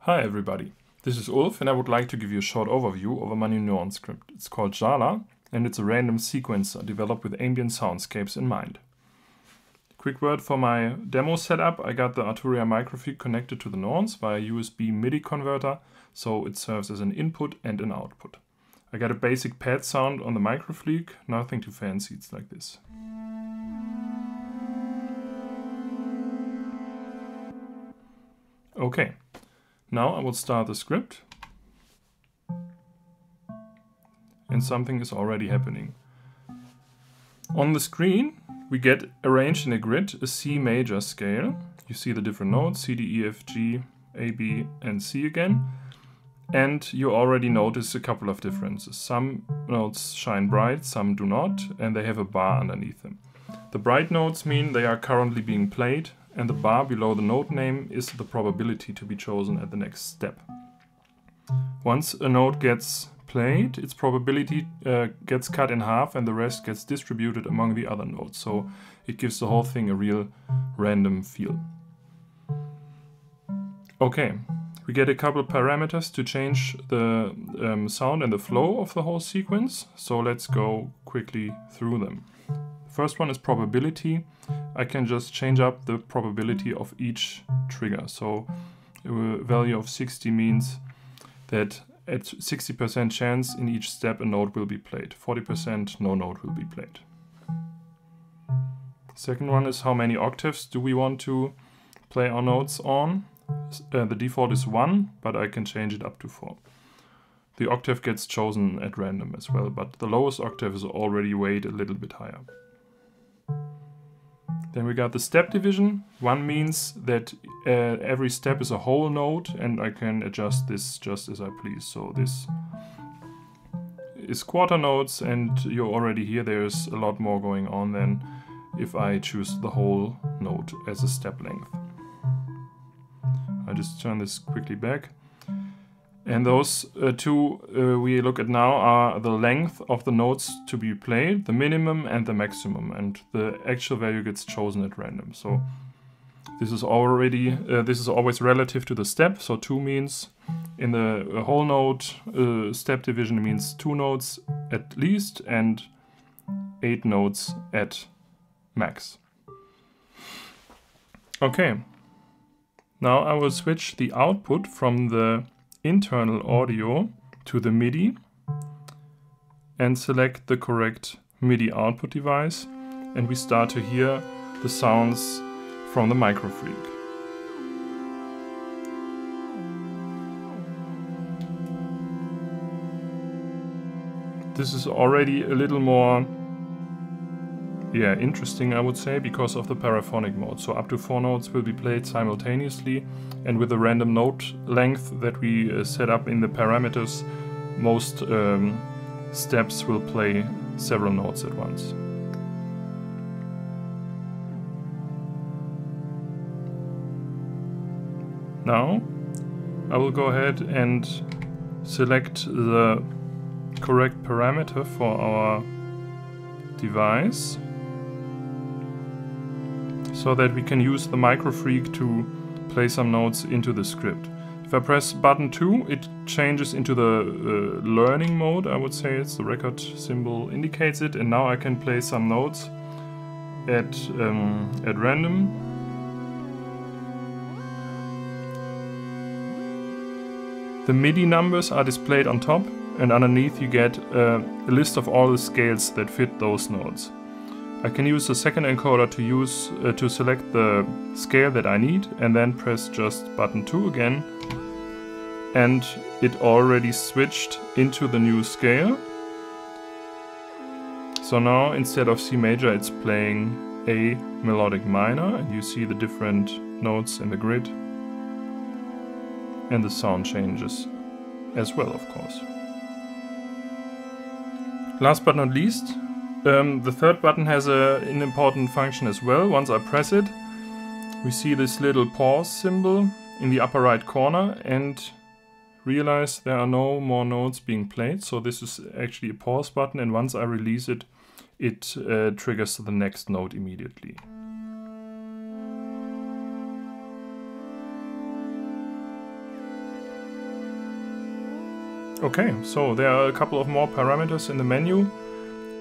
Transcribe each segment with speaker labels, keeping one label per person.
Speaker 1: Hi everybody, this is Ulf and I would like to give you a short overview of my new Norns script. It's called Jala and it's a random sequencer developed with ambient soundscapes in mind. Quick word for my demo setup: I got the Arturia microfiche connected to the Norns via USB MIDI converter, so it serves as an input and an output. I got a basic pad sound on the microfiche, nothing too fancy, it's like this. Okay. Now I will start the script, and something is already happening. On the screen we get arranged in a grid a C major scale. You see the different notes, C, D, E, F, G, A, B and C again. And you already notice a couple of differences. Some notes shine bright, some do not, and they have a bar underneath them. The bright notes mean they are currently being played, and the bar below the note name is the probability to be chosen at the next step. Once a note gets played, its probability gets cut in half and the rest gets distributed among the other notes, so it gives the whole thing a real random feel. Okay, we get a couple of parameters to change the sound and the flow of the whole sequence, so let's go quickly through them. First one is probability. I can just change up the probability of each trigger. So a value of 60 means that at 60% chance in each step a note will be played. 40% no note will be played. Second one is how many octaves do we want to play our notes on. The default is 1, but I can change it up to 4. The octave gets chosen at random as well, but the lowest octave is already weighted a little bit higher. Then we got the step division. 1 means that every step is a whole note and I can adjust this just as I please. So this is quarter notes and you already hear there's a lot more going on than if I choose the whole note as a step length. I just turn this quickly back. And those two we look at now are the length of the notes to be played, the minimum and the maximum, and the actual value gets chosen at random. So this is always relative to the step. So 2 means in the whole note step division means 2 notes at least and 8 notes at max. Okay, now I will switch the output from the internal audio to the MIDI and select the correct MIDI output device, and we start to hear the sounds from the microfiche. This is already a little more interesting, I would say, because of the paraphonic mode. So up to 4 notes will be played simultaneously, and with the random note length that we set up in the parameters, most steps will play several notes at once. Now I will go ahead and select the correct parameter for our device, so that we can use the microfiche to play some notes into the script. If I press button 2, it changes into the learning mode, I would say. It's the record symbol indicates it, and now I can play some notes at random. The MIDI numbers are displayed on top, and underneath you get a list of all the scales that fit those notes. I can use the second encoder to select the scale that I need, and then press just button 2 again, and it already switched into the new scale. So now instead of C major it's playing A melodic minor, and you see the different notes in the grid, and the sound changes as well, of course. Last but not least, the third button has an important function as well. Once I press it, we see this little pause symbol in the upper right corner and realize there are no more notes being played. So this is actually a pause button, and once I release it, it triggers the next note immediately. Okay, so there are a couple of more parameters in the menu.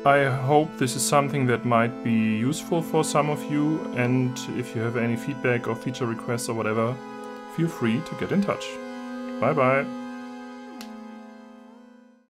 Speaker 1: I hope this is something that might be useful for some of you, and if you have any feedback or feature requests or whatever, feel free to get in touch. Bye bye!